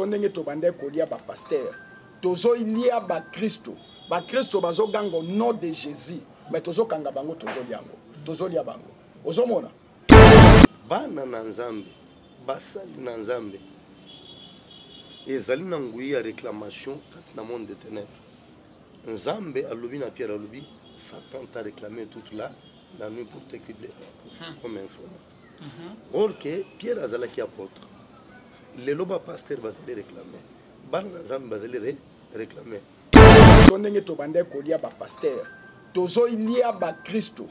ndenge to bande kolia ba pasteur tozo ilia ba Christo bazo gango nom de Jésus mais tozo kanga bango tozo liango tozo lia bango ozomona bana na nzambe basali na nzambe ezali na ngui ya réclamation kati na monde de ténèbres nzambe alobi na Pierre alobi Satan t'a réclamé toute la nuit pour te cribler comme informant. Or que Pierre azalaki apôtre les loba pasteur bazali réclamer bana na nzambe bazali réclamer ndenge to bande kolia ba pasteur tozo ilia ba Christo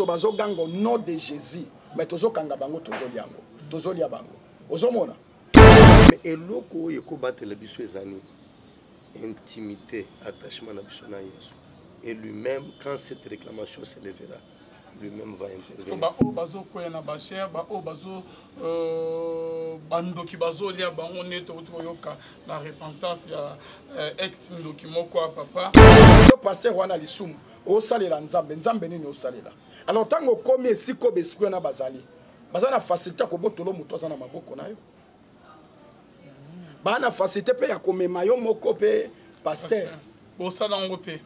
bazo gango nom de Jésus mais tozo kanga bango tozo liango tozo lia bango ozomona eloko oyo ekobatela biso ezani intimité attachement na biso na Yesu et lui-même quand cette réclamation s'élèvera lui-même va intervenir. Ba o bazo koyana ba cher ba o bazo bandoki bazo lia bango neto yoka la repentance ya ex ndoki moko papa le pasteur wana lisumu o salela nzambe nini o salela alors tango komi esiko besiko na bazali bazana facilité ko botolo muto azana maboko na yo bana facilité pe ya komema yo moko pe pasteur o sala ngo pe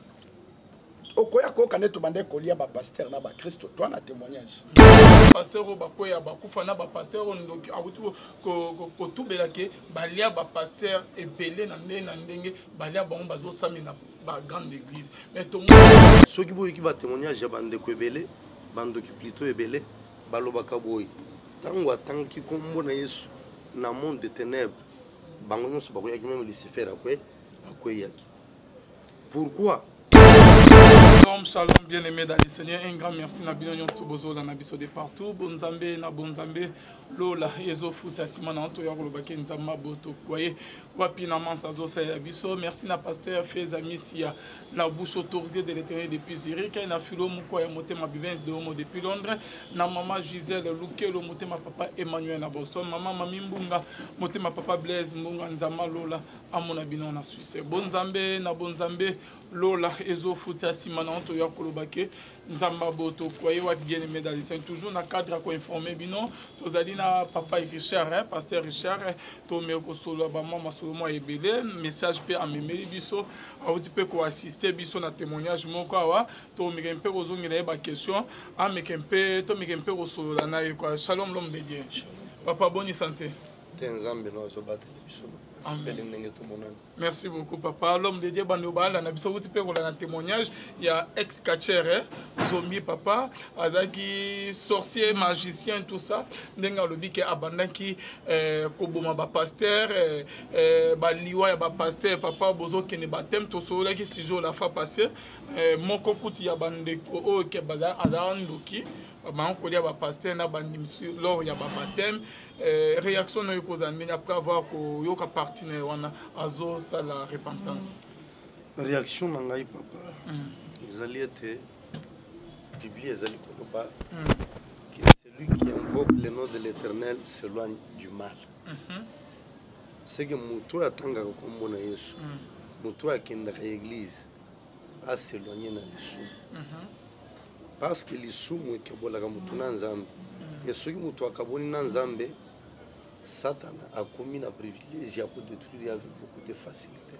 okoya koka neto bande kolia ba pasteur na ba Christo toi na témoignage pasteur o bakoya bakufa na ba pasteur ndoki awutu ko tubela ke balia ba pasteur ebele na ndenge balia bango bazo samina ba grande église mais to soki boyi ki ba témoignage ya bande ko ebele bandoki plutôt ebele balobaka boyi tango atangi kombo na Yesu na monde de ténèbres bango nyonso bakoya ki même Lucifer akwe yaki pourquoi Shalom, bien-aimés dans le Seigneur, un grand merci na bino bozo na biso de partout, bonzambe na bonzambe lola yezo futa simana to ya kolobake nzamba boto koye wapi na mansa zo sa biso. Merci na pasteur Feza Misia la bouche autorisée de l'Éternel depuis Zurich na filo muko ya motema bivens de homo depuis Londres na maman Gisèle Lukelo motema papa Emmanuel na Boston maman Mami Mbunga motema papa Blaise Mbunga nzamba lola amona bino na Suisse bonzambe na bonzambe lola yezo futa simana to ya kolobake nzamba boto koye wa bien-aimé dans le toujours na cadre ko informer bino tozali na papa Richard pasteur Richard to me ko solo ba mama solo ebele message pe amemeli biso awuti pe ko assister biso na témoignage moko awa to me kempe ko zongela ba question a me kempe to me kempe ko solo na ye quoi. Shalom l'homme de Dieu papa bonne santé tenzambe no so batela biso. Merci beaucoup papa. L'homme de Dieu banobala na biso wuti pe ko la témoignage il y a ex catcher zombie papa azaki sorcier magicien tout ça ndenga lobi ke abandaki ko boma ba pasteur ba liwa ya ba pasteur papa bozo kene baptême to so la ki si jour la fa passer moko kuti ya bandeko o ke baza alandoki ba ko dia ba pasteur na bandimisi lors ya ba baptême réaction no yokozamini après avoir ko yoka partenaire wana azo ça la repentance réaction na ngai papa ezali ete Bible ezali koloba que celui qui invoque le nom de l'Éternel s'éloigne du mal. C'est que muto atangaka kombo na Yesu muto akendaka église a s'éloigner na lisumu parce que lisumu ekabolaka mutu na nzambe et soki mutu akaboni na nzambe Satan a commis un privilège pour détruire avec beaucoup de facilité.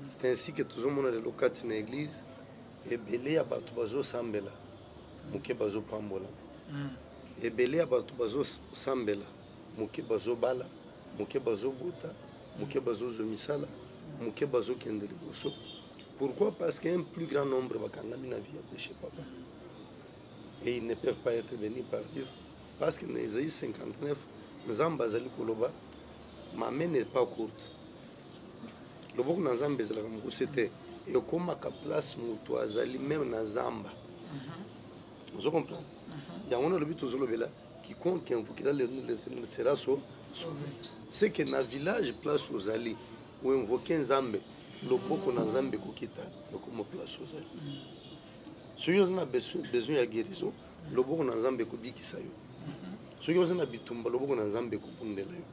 C'est ainsi que tout le monde est local dans l'église et belé à batu bazo sambela muke bazo pambola et belé à batu bazo sambela muke bazo bala muke bazo bota muke bazo zomisala muke bazo kendeli boso. Pourquoi? Parce qu'un plus grand nombre va kangami na vie à péché papa et ils ne peuvent pas être bénis par Dieu parce que dans Isaïe 59 Nzamba zali koloba ma main n'est pas courte. Le bok na Nzamba zala comme c'était et comme ka place muto azali même na Nzamba. Vous comprenez? Il y a un autre but aux là quiconque invoquera le nom de l'Éternel sera sauvé. C'est que dans village place aux ali où invoquer Nzamba le bok na Nzamba ko kita comme place aux ali. Ceux qui ont besoin de guérison le bok na Nzamba ko bikisa yo. Ceux qui ont bitumba loboko na nzambe ko pundela yo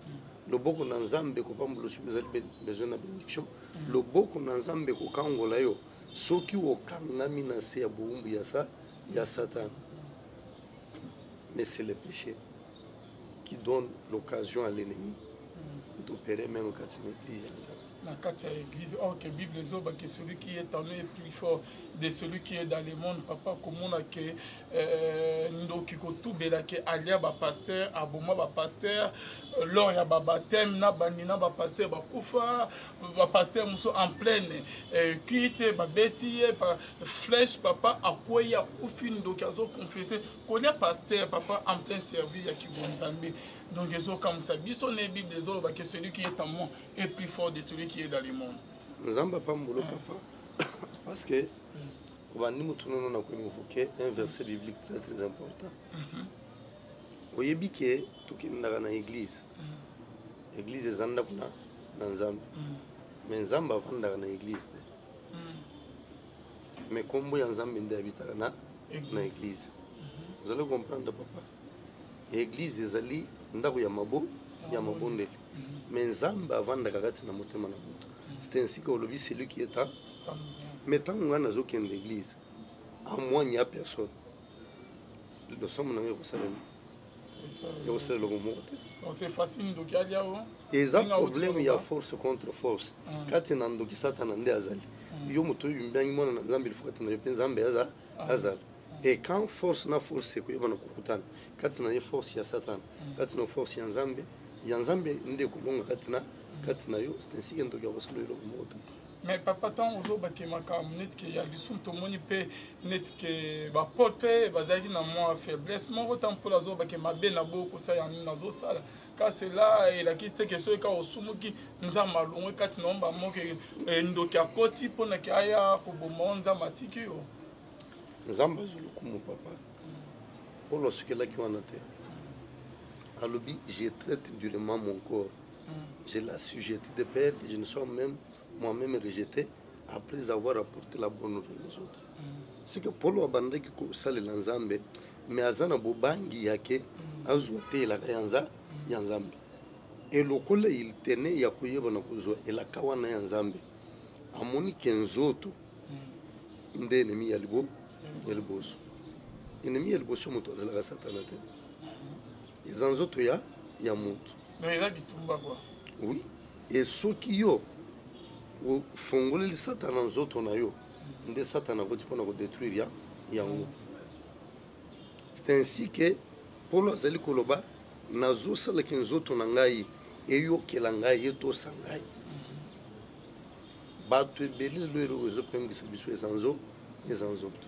loboko na nzambe ko pambulo subezali besoin na bénédiction loboko na nzambe ko kangola yo soki okangami na se ya boumbu ya Satan. Mais c'est le péché qui donne l'occasion à l'ennemi d'opérer même quand c'est l'église ensemble. Na kati ya église, or que Bible ezoba que celui qui est en eux est plus fort de celui qui est dans le monde. Papa komona ke ndoki kotubela ke alia ba pasteur aboma ba pasteur lors ya ba baptême na bandina ba pasteur ba kufa ba pasteur muso en pleine cuite ba beti ba flèche papa akoya kufi ndoki azo confesser kolia pasteur papa en plein service ya kibonzambe. Donc ezo comme ça biso ne Bible ezoba que celui qui est en moi est plus fort de celui qui est dans le monde. Nous avons pas mbolo papa parce que on va nous tourner na ko invoquer un verset biblique très très important. Oyebi ke tukindaka na église. Église ezanda kuna na Nzambe. Mais Nzambe avandaka na église. Mais kombo ya Nzambe nde habitaka na église. Vous allez comprendre papa. Église ezali ndako ya mabondeli. Mais Nzambe avandaka kati na motema na mutu. C'est ainsi que le c'est lui qui est là. Mais tant qu'on a aucune église, à moi il n'y a personne. Nous sommes dans Jérusalem. C'est facile donc il y a et ça problème il y a force contre force. Quand on a ndoki Satan ande azali. Yo moto yumbangi mona na Nzambe il faut que na Nzambe azali. Et quand force na force c'est que bana kukutana. Quand on a force ya Satan, quand on a force ya Nzambe ndé kolonga katina yo c'est ainsi que ndoki abosolo yo moto. Mais papa tant aux autres qui m'ont net que y a des sous tout moni pe net que ba Paul pe bazaki na moi faiblesse mon autant pour les autres qui m'a bien beaucoup ça y a na zo sala car c'est là et la question que ceux qui au sumuki nza malongo kati nomba mo que ndoki akoti pona ki aya ko bomonza matiki yo nzamba zulu kumu papa pour le ce que là qui on a été à l'obi je traite durement mon corps j'ai la sujeté de père que je ne sois même moi-même rejeté après avoir apporté la bonne nouvelle aux autres. C'est que Paul abandonne qui sale l'Nzambe, mais azana bobangi yake azuate la yanzambe. Et le col il tenait yakuye na kuzo et la kawana yanzambe. Amoni kenzoto nde enemi yalibo yaliboso. Enemi yaliboso moto azala satanate. Izanzoto ya mutu. Mais il a bitumba quoi. Oui. Et soki yo au fongoleli Satan nzoto na yo nde Satan akoti pona ko détruire yango. C'est ainsi que Paul azali koloba nazo sala ke nzoto na ngai eyokela ngai eto sangai bato ebele lelo ezopengisa biso ezanzoto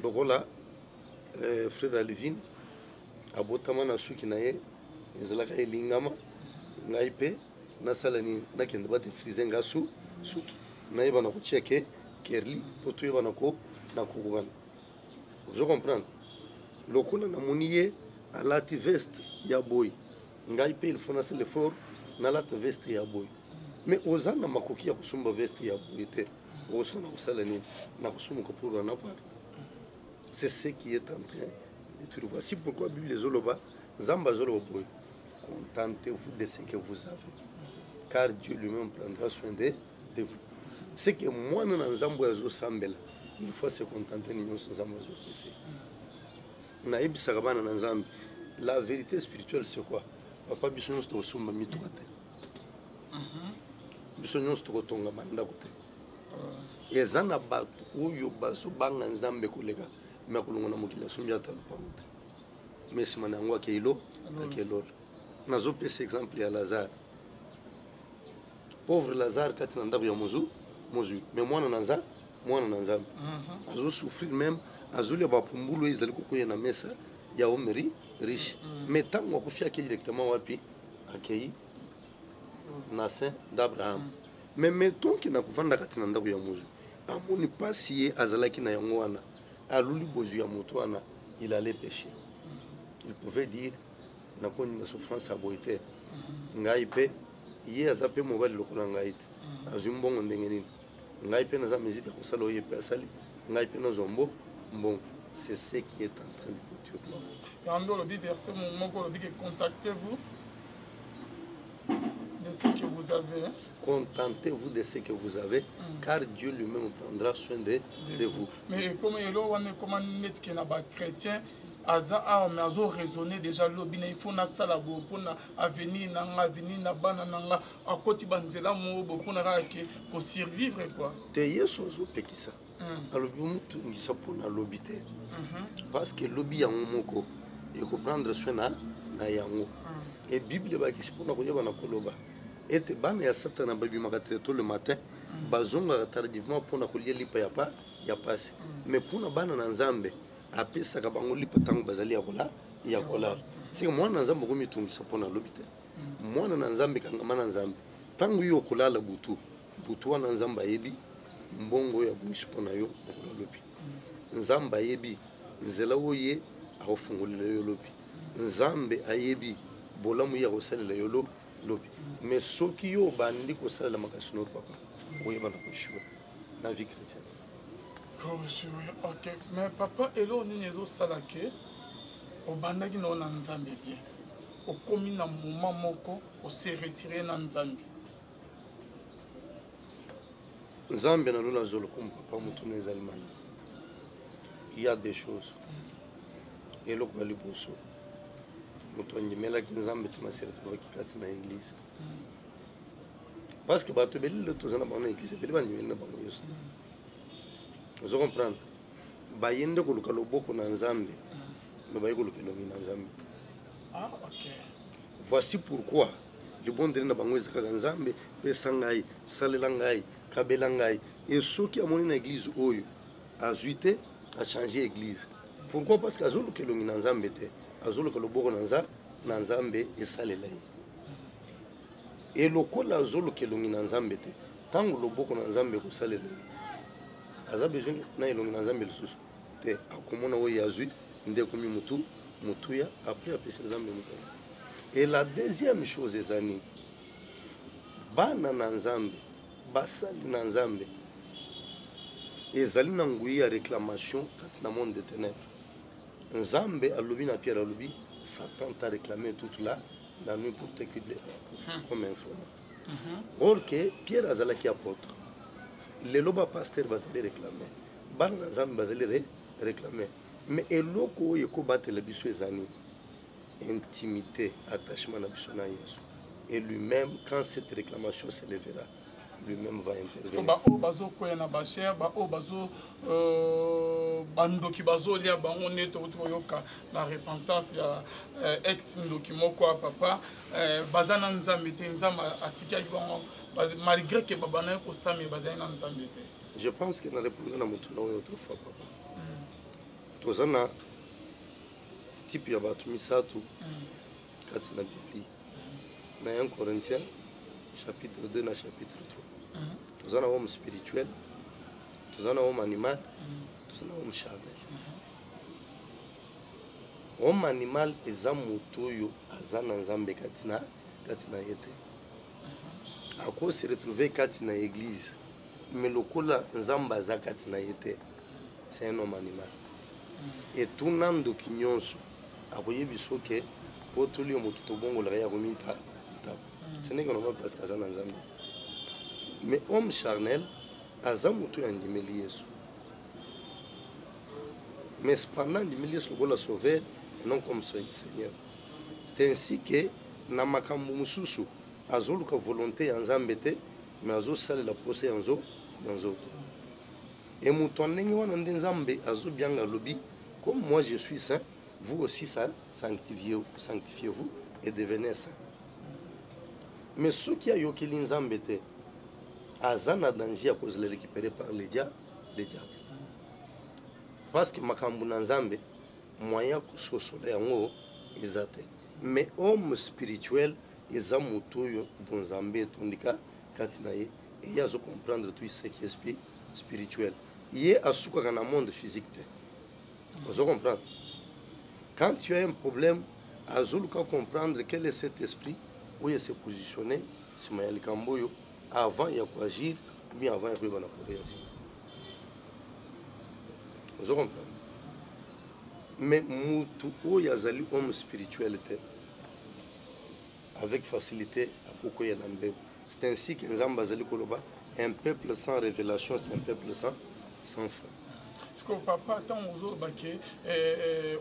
lokola frère Alvin abotama na suki na ye ezalaka elingama ngai pe nasala ni nakende bate frizenga suki naiba na kucheke kerli poto yeba na kokubana. Vous comprenez lokola na moniye alati veste ya boy ngai pe il faut na faire l'effort na lati veste ya boy mais ozana makoki ya kusumba veste ya boy te osona kusala ni na kusuma ko pour en avoir. C'est ce qui est en train de tout. Voici pourquoi Bible les oloba zamba zolo boy contentez-vous de ce que vous avez car Dieu lui-même prendra soin de vous. C'est que moi, nous avons il faut se contenter de nous. La vérité spirituelle, c'est quoi? Papa, nous sommes tous les deux. Nous sommes tous les deux. Et ça n'a pas eu de nzambe kolega mais kolonga mokila sumbia ta pamute mais si manangwa keilo akelo nazo pese exemple ya Lazare. Pauvre Lazare quand il a mozu mais moi nanza azo souffrir même azo le bapumbulu ezali kokoya na mesa ya omeri riche mais tango akufia ke directement wapi akei na sein d'Abraham mais mettons qu'il na kuvanda kati na ndako ya mozu amoni pasi azalaki na yango wana aluli bozu ya moto wana il allait pécher. Il pouvait dire na koni na souffrance aboite ngai pe ye azape mobali lokola ngai te azumbongo ndenge nini ngai pe naza mezite kosala oye pe asali ngai pe nazombo bon c'est ce qui est en train de tuer. Et en dehors du verset mon contactez-vous de ce que vous avez. Contentez-vous de ce que vous avez car Dieu lui-même prendra soin de vous. Mais comme il y a comment net qui n'a pas chrétien aza awa mais azo raisonner déjà lobi na il faut na sala bo pona avenir na bana nanga akoti banzela mo bo pona ka ke pour survivre quoi te yeso zo pekisa alobi mutu ngisa pona lobi te parce que lobi yango moko et comprendre soin na yango et bible ba kisi pona ko yeba na koloba ete bana ya satana babi makatreto le matin bazonga tardivement pona ko lieli pa ya passe mais pona bana na nzambe apesaka bango lipa tango bazali ya kola sika mwana nzambe ko mitungisa pona lobi te mwana na nzambe kangama na nzambe tango yo kolala butu wana nzambe ayebi mbongo ya bushi pona yo lobi nzambe ayebi nzela oye akofungulila yo lobi nzambe ayebi bolamu ya kosalela yo lobi mais soki yo bandi kosalela makasi no papa oyeba na koshua na vie chrétienne. Ok, mais papa elo nini ezosala ke obandaki na ona nzambe bien okomi na moment moko ose retire na nzambe nzambe na lola zolo comme papa mutu na ezali mani il y a des choses eloko ya liboso moto andimelaki nzambe te maseretovaki kati na église parce que bato ebeli le toza na bango na église ebeli bandimeli na bango nyonso ozo comprendre baye nde koluka loboko na nzambe me baye koluka elongi na nzambe. Voici pourquoi libondeli na bango eza kaka nzambe pesa ngai salela ngai kabela ngai e soki amoni na église oyo azwi te achange église. Pourquoi? Parce que azoluka elongi na nzambe te azoluka loboko na nzambe esalela ye e lokola azoluka elongi na nzambe te ntango loboko na nzambe ekosalela ye aza besoin na elongi na nzambe lisusu te akomona oyo azwi nde akomi mutuya après apesi nzambe mokolo. Et la deuxième chose eza nini bana na nzambe basali na nzambe ezali na ngui ya réclamation kati na monde de ténèbres. Nzambe alobi na Pierre alobi Satan t'a réclamé toute la nuit pour te cribler comme informant. Or que Pierre azalaki apôtre lelo ba pasteur bazali réclamer bana na nzambe bazali réclamer mais eloko oyo ekobatela biso ezani intimité attachement na biso na Yesu et lui-même quand cette réclamation s'élèvera lui-même va intervenir. Ba bazo koyana ba cher ba bazo bandoki bazo lia bango neto yoka la repentance ya ex ndoki moko papa bazana nzambe te nzambe atika bango malgré que babana ko sami bazana nzambe te. Je pense que na répondre na mutu na autrefois papa tozana type ya batu misatu kati na Biblia na 1 Corinthiens chapitre 2 na chapitre 3 tozana homme spirituel tozana homme animal tozana homme charnel. Homme animal eza mutu oyo aza na nzambe kati na yete ako se retrouver kati na église mais lokola nzambe aza kati na yete c'est un homme animal. Et tout nando ki nyonso akoyebi soke potoli yo moto tobongolaka ya kominta ce n'est que normal parce que aza na nzambe. Mais homme charnel aza moto ya ndimeli Yesu mais cependant ndimeli Yesu lokola sauveur non comme Seigneur. C'est ainsi que na makambo mususu azoluka volonté ya nzambe te mais azosalela pose ya nzoto. Et moto ndenge wana nde nzambe azobianga lobi comme moi je suis saint vous aussi sanctifiez-vous et devenez saint. Mais ceux qui a yokeli nzambe te aza na danger à cause de récupérer par les diables. Parce que makambo na nzambe moyen kososola yango eza te mais homme spirituel eza moto oyo bon nzambe etondika kati na ye et azo comprendre tout ce qui est spirituel. Yé asukaka na monde physique te. Vous comprenez? Quand tu as un problème, azoluka comprendre quel est cet esprit où il s'est positionné sur Mayali Kamboyo avant il y a quoi agir ou bien avant il y a quoi réagir. Vous comprenez? Mais mutu o yazali homme spirituel te avec facilité à kokoya nambe. C'est ainsi que Nzamba azali koloba un peuple sans révélation c'est un peuple sans frein. que papa tant aux baquet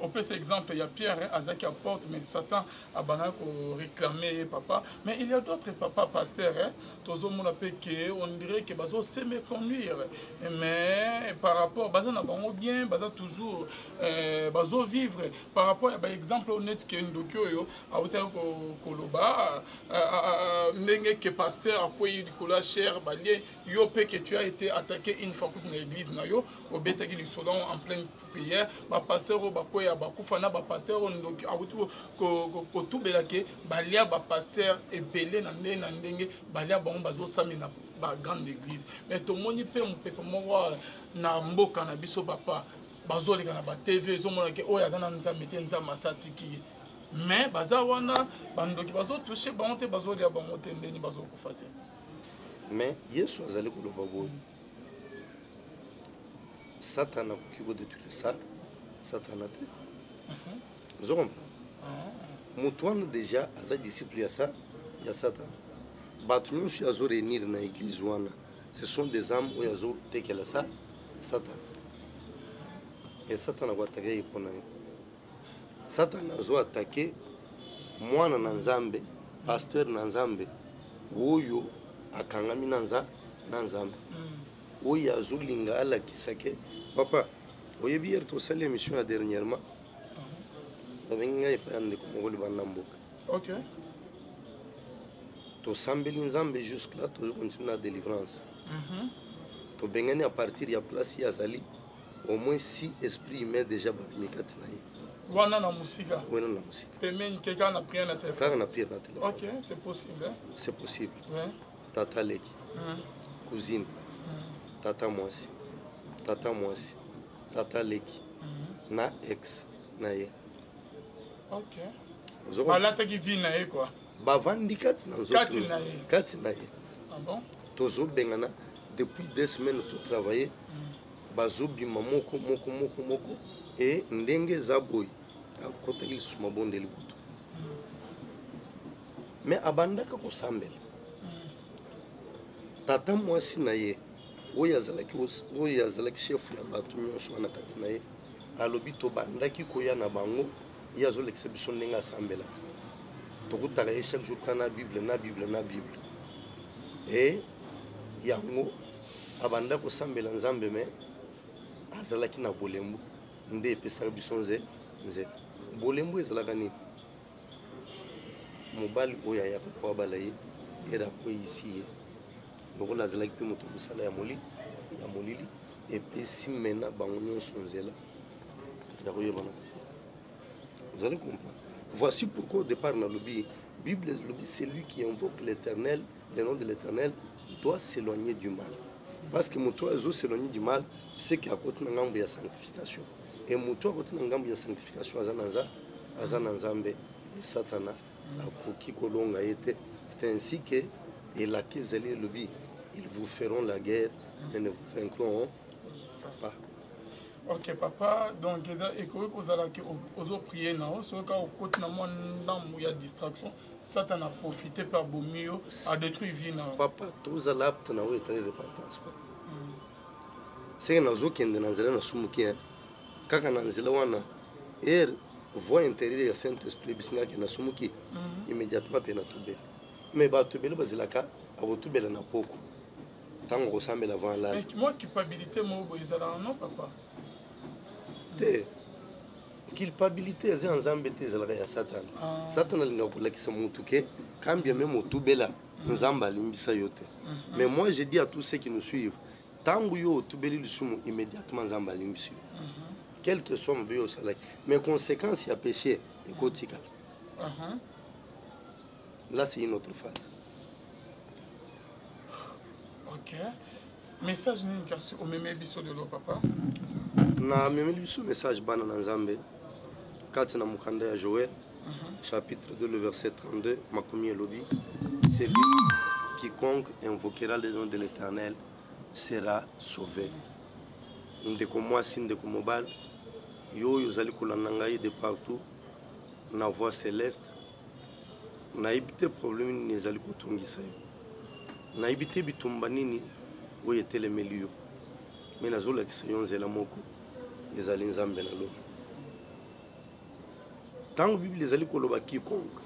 on peut cet exemple il y a Pierre Azaki apporte mais Satan a banal pour réclamer papa mais il y a d'autres papas pasteurs tous on appelle que on dirait que baso c'est me conduire mais par rapport baso na bango bien baso toujours baso vivre par rapport à exemple honnête que ndokyo yo a hauteur koloba ndenge que pasteur a quoi du cola cher balien yo pe que tu as été attaqué une fois dans l'église na yo au betaki du solon en pleine prière ba pasteur o ba koya ba kufana ba pasteur o ndokyo a hauteur ko tubelake balia ba pasteur et belé na ndenge balia bango bazo samina ba grande église mais to moni pe mon pepe mo na mboka na biso papa bazoleka na ba TV zo mona ke oya kana nzambe te nzambe asatiki mais baza wana bandoki bazo toucher bango te bazolia bango te ndeni bazo kufa te mais Yesu azali koloba boye Satan akoki kodétruire ça Satan te vous comprenez moto wana déjà aza disciple ya ça ya Satan bato nyonso azo réunir na église wana ce sont des âmes oyo azotekela ça Satan et Satan akoatake ye mpona ye Satan azo atake mwana na nzambe pasteur na nzambe oyo akangami na nzambe oyo azolinga alakisake papa oyebi yere tosali émission ya dernièrement babengi ngai epai ya ndeko moko libanda mboka tosambeli nzambe jusque là tozokontinue na délivrance tobengani à partir ya place ye azali au moins 6 esprits humains déjà babimi kati na ye wana na musika wana na musika pemeni quelqu'un na prière na téléphone kaka na prière na téléphone ok c'est possible c'est possible ouais tata leki cousine tata mwasi tata leki na ex na ye ok balataki vie na ye quoi bavandi kati na kati na ye ah bon tozobengana depuis 2 semaines totravaille bazobima moko e ndenge eza boye akotaki lisusu mabondeli butu mais abandaka kosambela tata mwasi na ye oyo azalaki chef ya bato nyonso wana kati na ye alobi tobandaki koya na bango ye azolekisa biso ndenge asambelaka tokutaka ye chaque jour kana na bible e yango abanda kosambela nzambe me azalaki na bolembu nde epesaka biso nzela bolembu ezalaka nini mobali oyo ayaka po abala ye era akweyisi ye lokola azalaki mpe moto mosala ya molili epesi mena bango nyonso nzela ya koyebana vous allez comprendre voici pourquoi au départ na lobi Bible lobi celui qui invoque l'éternel le nom de l'éternel doit s'éloigner du mal parce que moto azo s'éloigner du mal c'est qu'il y a côté na ngambo ya sanctification et moto côté na ngambo ya sanctification azana nzambe et satana akoki kolonga yete c'est ainsi que et la kezeli lobi ils vous feront la guerre mais ne vous vaincront pas. Ok papa donc et que vous allez ozo prier na so ka côté na moi ndambo ya distraction Satan a profité par bomio a détruit vie na papa tous alapte na we tele repentance papa c'est na zo kende na nzela na sumuki kaka na nzela wana voix intérieure ya Saint-Esprit bisinga ke na sumuki immédiatement pe na tobela mais ba tobela bazilaka abotubela na poko tango kosambela avant la mais moi culpabilité mo boizala non papa te culpabilité eza nzambe te ezalaka ya Satan Satan alinga kolakisa mutu ke kambia même otubela nzambe alimbisa yo te mais moi je dis à tous ceux qui nous suivent tango yo otubeli lisumu immédiatement nzambe alimbisa yo quel que soit mabe osalaki mais conséquence ya péché ekotikala là c'est une autre phase. Ok message nini kasi omeme biso de lo papa na memeli biso message bana na nzambe kati na mukanda ya Joël chapitre 2 le verset 32 makomi elobi celui quiconque invoquera le nom de l'Éternel sera sauvé. Ndeko mwasi ndeko mobali yo yozali kolanda ngai de partout na voix céleste nayebi te problème nini ezali kotungisa yo nayebi te bitumba nini oyo etelemeli yo me nazolakisa yo nzela moko ezali nzambe na lobi ntango bible ezali koloba quiconque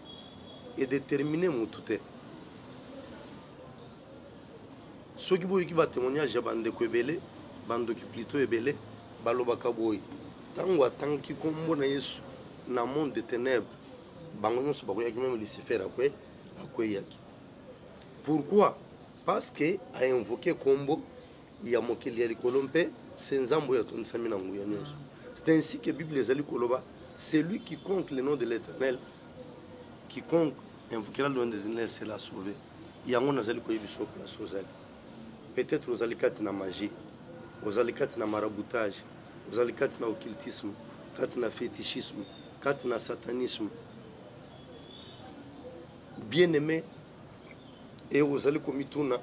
edétermine mutu te soki boyoki batémoignage ya bandeko ebele bandoki plutôt ebele balobaka boye ntango atangaki kombo na yesu na monde de ténèbres bango nyonso bakoyaki meme lucifer akweyaki pourquoi parce que ainvoqué kombo ya mokili ya likolo mpe se nzambe oyo atondisami na nguya nyonso. C'est ainsi que bible ezali koloba celui qui conque le nom de l'éternel quiconque invoquera le nom de l'éternel sera sauvé. Yango nazali koyebiso place ozali peut-être ozali kati na magie, ozali kati na maraboutage, ozali kati na occultisme, kati na fétichisme, kati na satanisme, bien aimé, et ozali komituna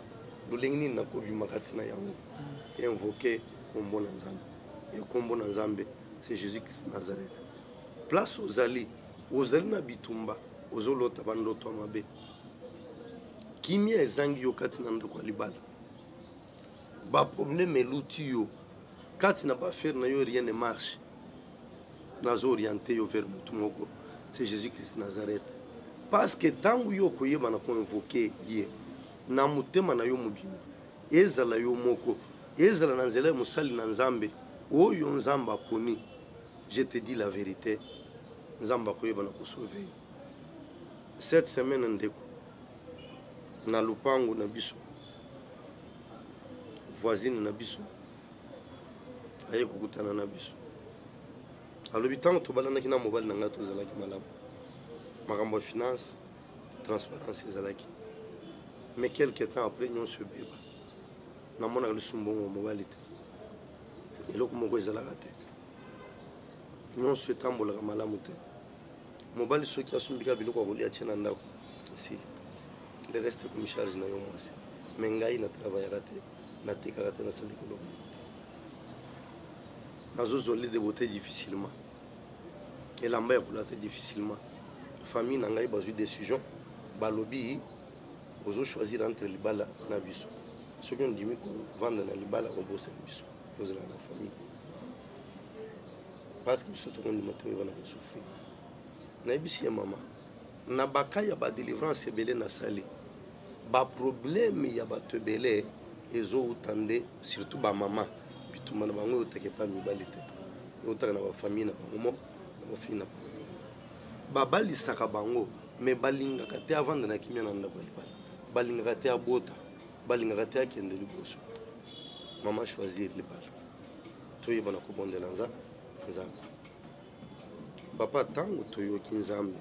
lolenge nini nakobima kati na yango invoquer kombo na nzambe. Et kombo na nzambe c'est Jésus-Christ Nazareth. Place ozali na bitumba ozolota bandoto mabe kimia ezangi yo kati na ndoko libala ba problème eluti yo kati na ba faire na yo rien ne marche nazo orienter yo vers mutu moko c'est Jésus-Christ Nazareth. Parce que tangu yo koyeba na konvoquer ye na mutema na yo mubino ezala yo moko ezala na nzela musali na nzambe oyo nzamba akoni. Je te dis la vérité, nzamba koyeba na kosauver. Cette semaine ndeko na lupango na biso voisine na biso aye kokutana na biso alobi tango tobalanaki na mobali na ngai tozalaki malamu makambo ya finance transparence ezalaki mais quelque temps après nyonso ebeba namonaka lisusu mbongo mobali te eloko moko ezalaka te nyonso etambolaka malamu te mobali soki asumbika biloko ya kolia tie na ndako esili le reste komi charge na yo mwasi me ngai na travaillaka te natekaka te nasali koloko nazozwali de bote difficilement elamba ya kola te difficilement famille na ngai bazwi décision balobi ozo choisir entre libala na biso soki ondimi kovanda na libala obosana biso kozala na famille parce que biso tokondima te oyeba na kosouffrir nayebisi ya mama na baka ya badelivrance ebele nasali baproblème ya bato ebele ezouta nde surtout bamama bitumba na bango eutaka epa mibali te eutaka na bafamille na bango moko na bafille na bango babalisaka bango me balingaka te avanda na kimia na ndako ya libala balingaka te abota balingaka te akende liboso mama choisir libala toyeba na kobondela nzambe papa tango toyoki nzambe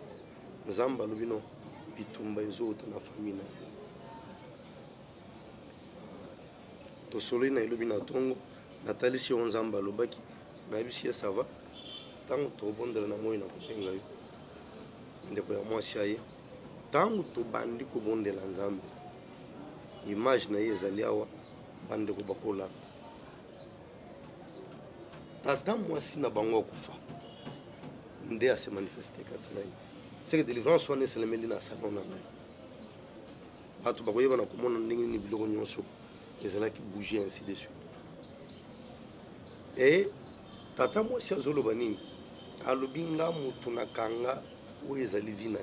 nzambe alobi no bitumba ezouta na famille na yo tosololi na elobi na ntongo natalisi yo nzambe alobaki nayebisi ye sava ntango tobondela na moi na kopenga yo ndeko ya mwasi aye ntango tobandi kobondela nzambe image na ye ezali awa bandeko bakolanda tata mwasi na bango akufa nde ase manifeste kati na ye seke délivrance wana esalemeli na salon na ngai bato bakoyeba na komona ndenge nini biloko nyonso ezalaki bouger ainsi de suite e tata mwasi azoloba nini alobi nga mutu nakanga oyo ezali vi na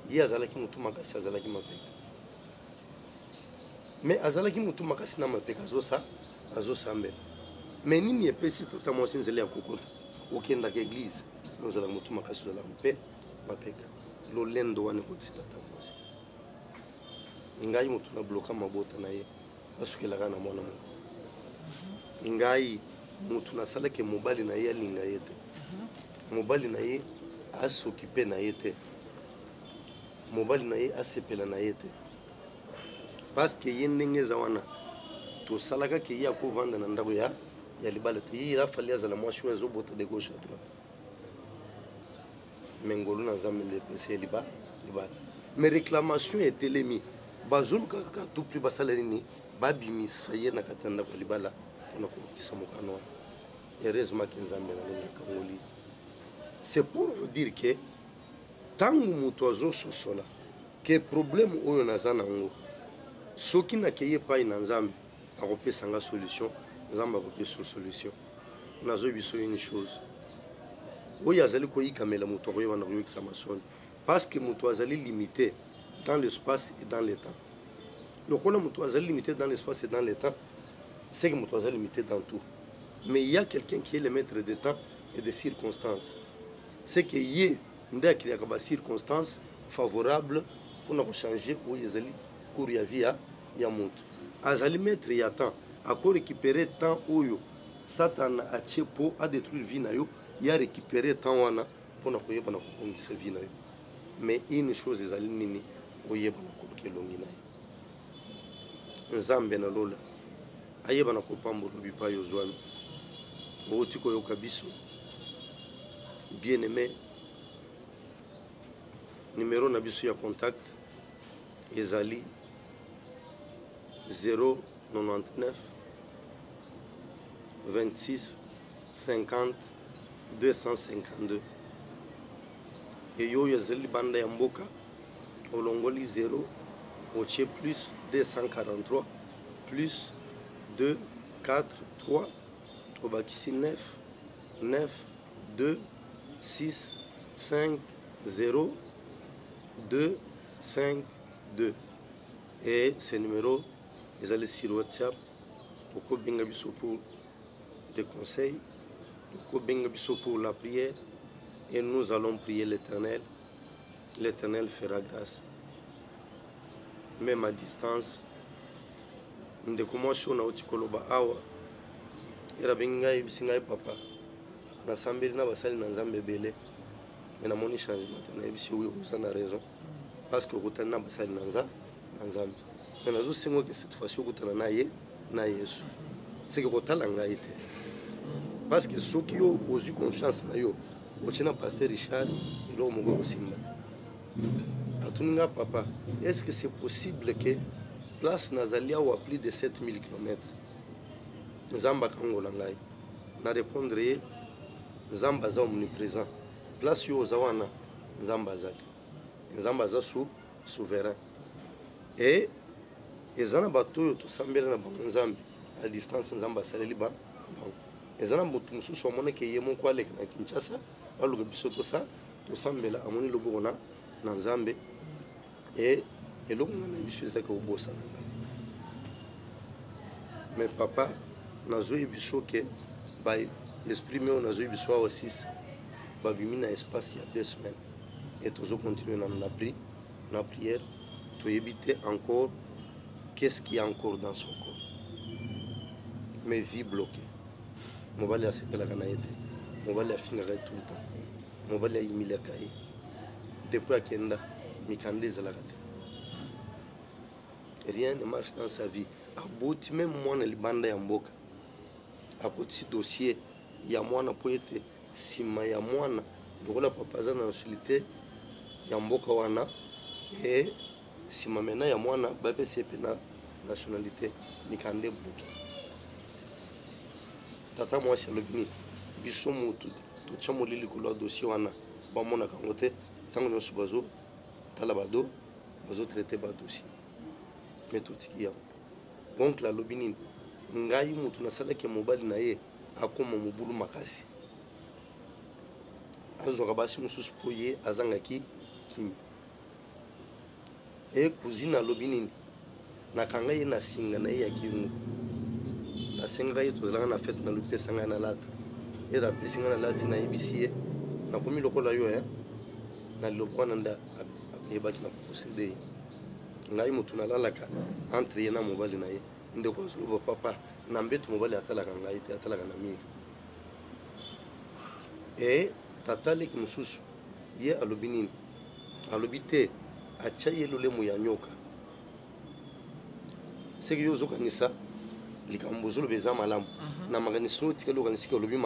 ye azalaki mutu makasi azalaki mapeka me azalaki mutu makasi na mapeka azosambela me nini epesi tata mwasi nzela ya kokota okendaka eglize ozalaka mutu makasi ozalaka mapeka lolendo wana ekotisi tata mwasi ngai mutu na bloka mabota na ye asukelaka na mwana moko ngai mutu nasalaki mobali na ye alinga ye te mobali na ye asokipe na ye te mobali na ye asepela na ye te parce que ye ndenge eza wana tosalaka ke ye akovanda na ndako ya libala te ye afali azala mwasi oyo azobota de gauche à droite me ngolu na nzambe nde epesi ye libala me réclamation etelemi bazolukaka ka tout prix basala nini babimisa ye na kati ya ndako ya libala mpona kolukisa mokano wana heureusement ke nzambe nalongaka ngoli. C'est pour vous dire que tangu mutu azososola ke problème oyo naza nango soki nakeye epai na nzambe akopesanga solution nzambe akopesa solution nazo biso une chose oyo azali koyikamela moto akoyeba na koyokisa masoni parce que moto azali limité dans l'espace et dans le temps lokola moto azali limité dans l'espace et dans le temps c'est que moto azali limité dans tout mais il y a quelqu'un qui est le maître de temps et des circonstances c'est que ye nde akiliaka bacirconstance favorable mpona kochange oyo ezali cours ya vie ya moto azali maître ya temps akorécupere temps oyo satana atie po adétruire vie na yo ya récupere temps wana mpona koyeba na kobongisa vie na yo mais une chose ezali nini oyeba na koluka elongi na ye nzambe na lola ayeba na kopambola bipai ozwami outi koyoka biso bien aimé numéro na biso ya contact ezali 099 26 50 252 eyo oyo ezali banda ya mboka olongoli 0 otie plus 243 plus 2 4 3 obakisi 9 9 2 6 5 0 2 5 2 et ce numéro ezali sur WhatsApp okobenga biso pour des conseils okobenga biso pour la prière et nous allons prier l'Éternel. L'Éternel fera grâce même à distance ndeko mwasi oyo nauti koloba awa era bengi ngai yebisi ngai papa nasambeli na basali na nzambe ebele me namoni changement te nayebisi oyo oza na raison parce que okutani na basali na nzambe me nazosenga ke cette fois-ci okutana na ye na yesu seke kotala ngai te parce que soki yo ozwi confiance na yo otie na pasteur Richard eloko moko kosimba te atuni nga papa est ce que c'est possible que place nazali awa plus de 7000 km nzambe akangola ngai na répondre ye nzambe aza omniprésent place yo oza wana nzambe azali nzambe aza souverain et eza na bato oyo tosambela na bango nzambe à distance nzambe asaleli bango eza na motu mosusu amonaki ye moko aleka na Kinshasa aluka biso tosambela amoni loboko na nzambe et eloko nga na biso ezaka kobosana ngai mais papa nazoyi biso ke baexprime oyo nazoyi biso awa 6 babimi na espace ya 2 semaines et tozocontinue na prière toyebi te encore qu'est-ce qu'il y a encore dans son corps mais vie bloquée mobali asepelaka na ye te mobali afingaka ye tout le temps mobali ayimilaka ye depuis akenda mikanda ezalaka te rien ne marche dans sa vie aboti même mwana libanda ya mboka akotisi dossier ya mwana po ete nsima ya mwana lokola papa aza na nationalité ya mboka wana e nsima mena ya mwana bapesi epe na nationalité mikanda ebloki tata mwasi alobi nini biso motu totya molili likolo ya dossier wana bamonaka yango te ntango nyonso bazotala bazotraite badossier me totiki yango oncle alobi nini ngai motu nasalaki mobali na ye akoma mobulu makasi azwaka basi mosusu mpo ye azangaki kimi e cousine alobi nini nakanga ye na singa na ye ya kingu nasengaka ye tozalaka na fete nalopesa ngai na lata ye rapesi ngai na lati nayebisi ye nakomi lokola yo na liloba wana nde ayebaki na koposede ye ngai motu nalalaka entre ye na mobali na ye ndeko azoloba papa na mbeto mobali atalaka ngai te atalaka na mingi e tata leki mosusu ye alobi nini alobi te atya ye lolemo ya nyoka seki yo ozokanisa likambo ozoloba eza malamu na makanisi otikali okanisiki olobi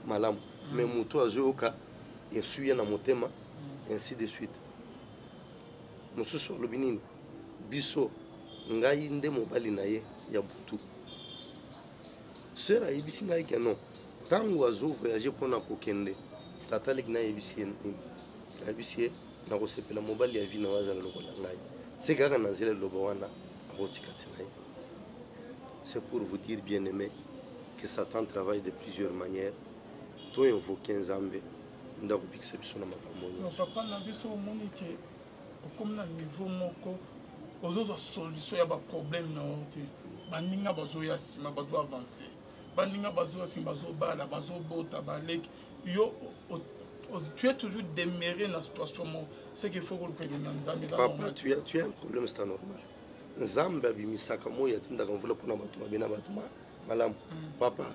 malamu me moto azoyoka esui ye na motema ainsi de suite mosusu alobi nini biso ngai nde mobali na ye ya butu sera ayebisi ngai ke non ntango azovoyage mpona kokende tata leki nayebisi ye nini nayebisi ye nakosepela mobali ya vi na wazala lokola ngai se kaka na nzela liloba wana akotika te na ye. C'est pour vous dire, bien aimé, que Satan travaille de plusieurs manières to invoquer nzambe ndako bikise biso na makambo non papa na biso omoni ke comme na niveau moko ozozwa solution ya baproblème na yo te baninga bazoya nsima bazo avance baninga bazoya nsima bazobala bazobota baleki yo tu es toujours demeuré dans la situation c'est qu'il faut que le papa tu as un problème c'est normal nzambe abimisaka moya tindaka mvula mpona bato babena bato malamu papa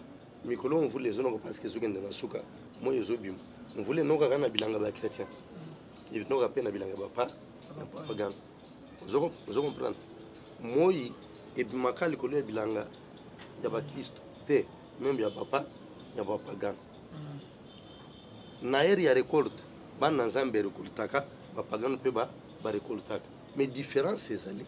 mikolo mvula ezonoko parce que ezokende na suka moya ezobima mvula enoka kaka na bilanga bachrétien enoka mpe na bilanga bapagano ozo comprendre moyi ebimaka likolo ya bilanga ya bakristo te membe ya bapagano na ere ya récolte bana nzambe récoltaka bapagano mpe barécoltaka mais différence ezali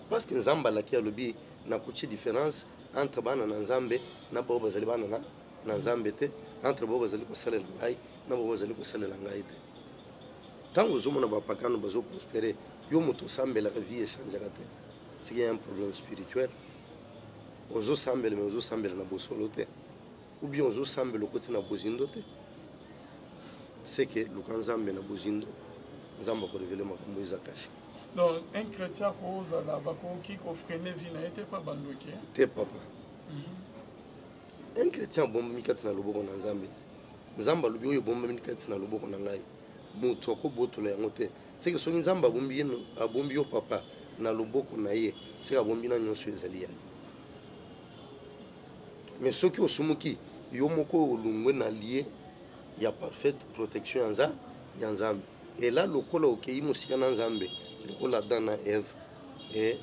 parce que nzambe alaki alobi nakotie différence entre bana na nzambe na bao bazali bana na nzambe te entre bao bazali kosalela ngai na bao bazali kosalela ngai te ntango ozomona bapagano bazoprospere yo moto osambelaka vie echangeaka te c'est qu'il y a un problème spirituel ozosambela mais ozosambela na bosolo te ou bien ozosambela okoti na bozindo te c'est que luka nzambe na bozindo nzambe akorevele makambo eza kashi. Donc un chrétien kozala bakoki kofrene vie na ye te pa bandoki te papa un chrétien abombami kati na loboko na nzambe te nzambe alobi oyo ebombami kati na loboko na ngai moto akobotola yango te seke soki nzambe abombi yo papa na loboko na ye seke abombi na nyonso ezali ya mais soki osumuki yo moko olungwe na lie ya parfaite protection ya nzambe et là lokola okei mosika na nzambe lokola Adam na Ève et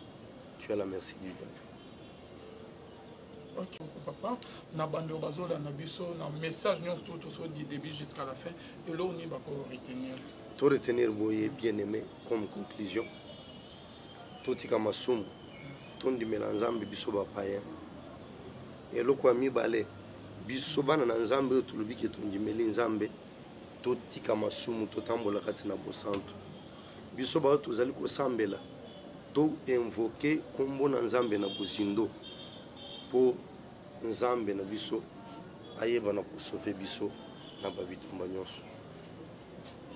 tu as la merci du Dieu. Ok papa na bando bazola na biso na message nyonso tout du début jusqu'à la fin et là on y va retenir to retenir boye bien aimé comme conclusion to tika masumu to ndimela nzambe biso ba païen et loko ami balé biso bana na nzambe oyo tolobi ke tondimeli nzambe totika masumu totambola kati na bosantu biso bao tozali kosambela to invoke kombo na nzambe na bozindo po nzambe na biso ayeba na kosauve biso na babitumba nyonso.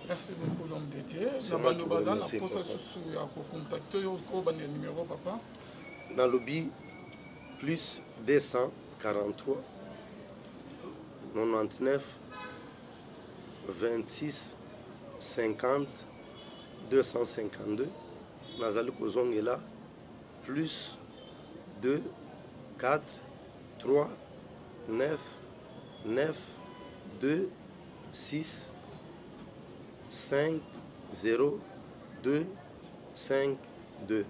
Merci beaucoup l'homme de Dieu. Na bando bana na posa susu ya ko contacter yo ko bana numéro papa na lobi plus 243 99 26 50 252 nazali kozongela plus 2 4 3 9 9 2 6 5 0 2 5 2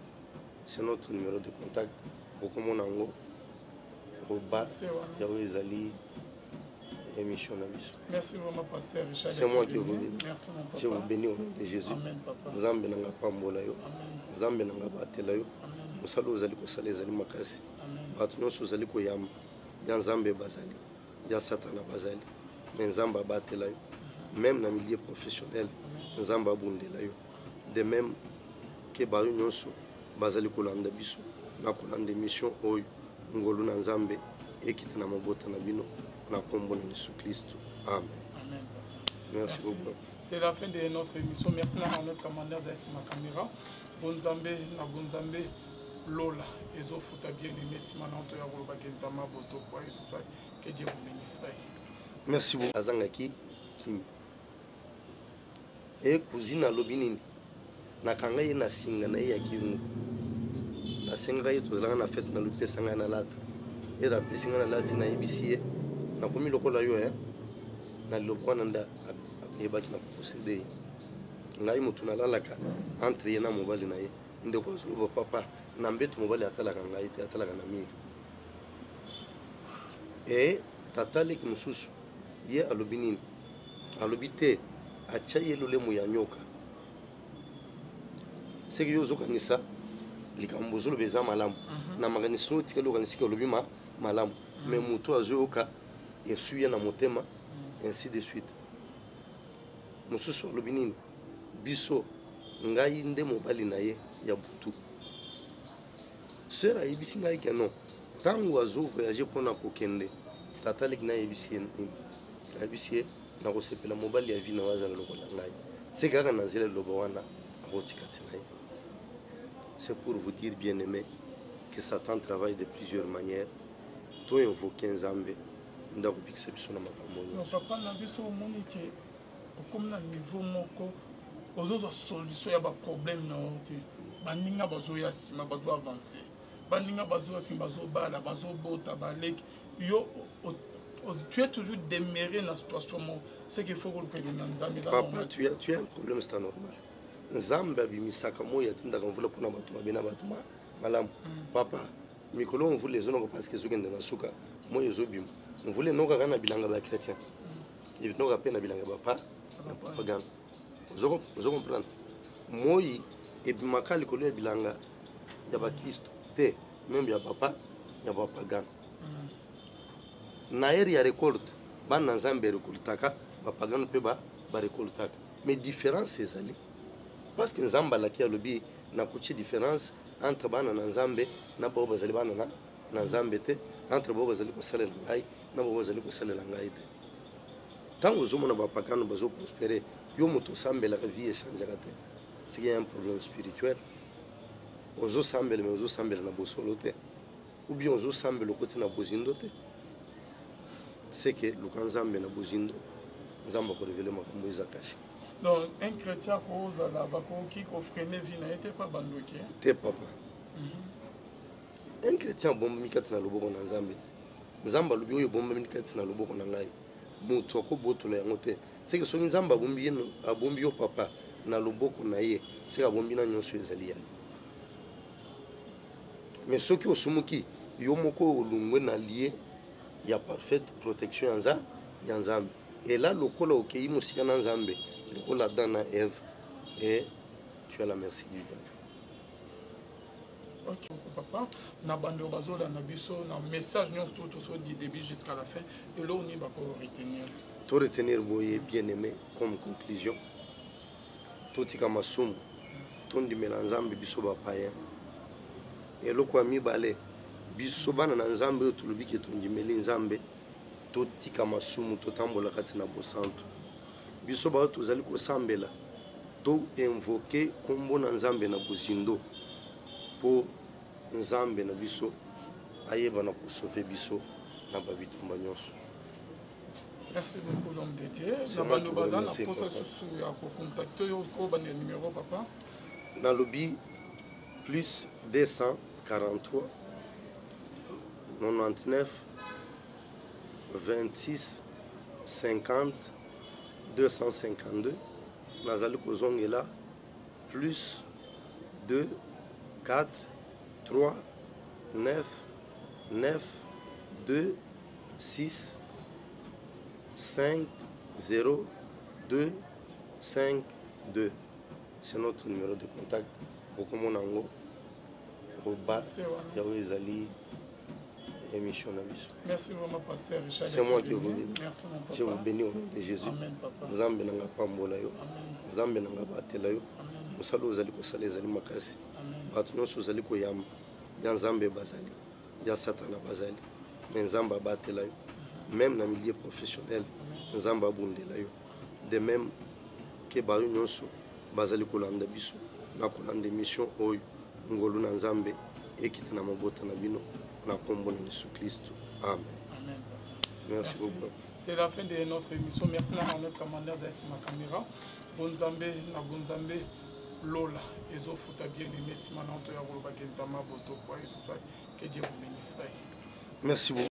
c'est notre numéro de contact okomona ngo oba yawe ezali émission na biso. Merci vraiment pasteur Richard. C'est moi qui vous bénis. Merci mon papa. Je vous bénis au nom de Jésus. Amen papa. Nzambe nanga pambola yo. Nzambe nanga batela yo. Musalo ozali kosala ezali makasi. Bato nyonso ozali koyamba ya nzambe bazali ya satana bazali mais nzambe abatela yo même na milieu professionnel nzambe abundela yo de même ke bayo nyonso bazali kolanda biso na kolanda émission oyo ngolu na nzambe ekita na mabota na bino na kombo na Yesu Kristo. Amen. Amen. Merci beaucoup. C'est la fin de notre émission. Merci à notre commandeur Zaïs ma caméra. Bonzambe na bonzambe Lola ezo futa bien aimé Simananto ya Goloba Kenzama Boto kwa Yesu soit que Dieu vous bénisse. Merci beaucoup. Azangaki Kim. E kuzina lobinini nakanga ye na singa na ya kingu. Na singa ye to na fête na lupesa nga na lata. E ra pesinga na lati na ibisiye. Na komi lokola yo na lokwana nda ebaki na posséder ngai mutu na lalaka entre ye na mobali na ye ndeko zo papa na mbeto mobali atalaka ngai te atalaka na miri e tatali ki mususu ye alobi nini alobi te acha ye lolemo ya nyoka seki yo zokanisa likambo zolo beza malamu na maganiso tikalo kanisika alobi malamu mais mutu azoyoka esuya na motema ainsi de suite mususu alobi nini biso ngai nde mobali na ye ya butu sera yebisi ngai ke non ntango azo voyage mpona kokende tataleki na yebisi ye nini na bisie na kosepela mobali ya vie na wazala lokola ngai c'est kaka na nzela loba wana akotikati na ye. C'est pour vous dire bien aimé que Satan travaille de plusieurs manières. To invoquer Nzambe ndako bikisa biso na makambo nyonso. Papa na biso omoni ke comme na niveau moko ozoza solution ya ba problème na ote baninga bazoya sima bazo avancer baninga bazoya sima bazo bala bazo bota balek yo tu es toujours demeuré dans la situation c'est qu'il faut que le Nzambe papa tu as un problème, c'est normal. Nzambe abimisaka moya tindaka mvula pona bato mabena bato malamu papa mikolo mvula ezo parce que zokende na suka moya ezobima mvula noka kana bilanga ba chrétien et noka pena bilanga ba papa gana ozo comprendre moyi ebimaka likolo ya bilanga ya ba Kristo te même ya papa ya papa gana na eri ya récolte bana Nzambe récoltaka papa gana pe ba récoltaka mais différence ezali parce que Nzamba la kia lobi na kuchi différence entre bana na Nzambe na bo bazali bana na Nzambe te entre bo bazali ko salela ngai na bo bazali ko salela ngai te tango zomo na bapakano bazo prospérer yo moto sambela ka vie échange ka te c'est qu'il y a un problème spirituel ozo sambela mais ozo sambela na bosolo te ou bien ozo sambela ko tina bozindo te c'est que le Nzambe na bozindo Nzamba ko révéler makambo ezakashi. Donc, un chrétien qui a freiné vie n'était pas bandoké. T'es papa. Un chrétien bombe mikati na loboko na Nzambe. Nzamba lobi oyo bombe mikati na loboko na ngai. Mutu ko botola yango te. C'est que so Nzamba bombi yeno abombi yo papa na loboko na ye. C'est ka bombi na nyonso ezali ya. Mais soki osumuki yo moko olungwe na lié ya parfaite protection ya Nzambe. Et là lokola okei musika na Nzambe. La Dana Ève et tu as la merci du Dieu. Ok, papa. Na bando bazola na biso na message nous tout du début jusqu'à la fin et là on y va pour retenir. Tout retenir boye bien aimé comme conclusion. Tout tika masumu. Tout ndi melanzambe biso ba païen. Et lo kwa mi balé biso bana na Nzambe to lobiki to ndi meli Nzambe. Tout tika masumu to tambola kati na bosantu. Biso ba tozali ko sambela to invoquer kombo na Nzambe na bozindo po Nzambe na biso ayeba na ko sauver biso na babitumba nyonso. Merci beaucoup l'homme de Dieu. Na bando bana na posa susu ya ko contacter yo ko ba numéro papa na lobi plus 243 99 26 50 252 Nazali Kozongela plus 2 4 3 9 9 2 6 5 0 2 5 2. C'est notre numéro de contact. Bokomonango Oba Yawezali émission. Merci vraiment, pasteur Richard. C'est moi qui vous bénis. Merci, mon papa. Je vous bénis au nom de Jésus. Amen, papa. Zambe nanga pambola yo. Zambe nanga batela yo. Musalo ozali ko sala ezali makasi. Batu nyonso ozali ko yamba. Ya Nzambe bazali. Ya Satana bazali. Mais Nzamba batela yo. Même dans le milieu professionnel, Nzamba abundela yo. De même que bayo nyonso bazali ko landa biso. Na ko landa mission oyo ngolu na Nzambe ekita na mabota na bino. Na kombo na Jésus Christ. Amen. Amen. Merci beaucoup. C'est la fin de notre émission. Merci à notre commandeur Zaïsima Caméra. Bonzambe, na Bonzambe, Lola, Ezo Fouta bien aimé, Simon Antoya Roba Genzama, Boto, que Dieu vous bénisse. Merci beaucoup.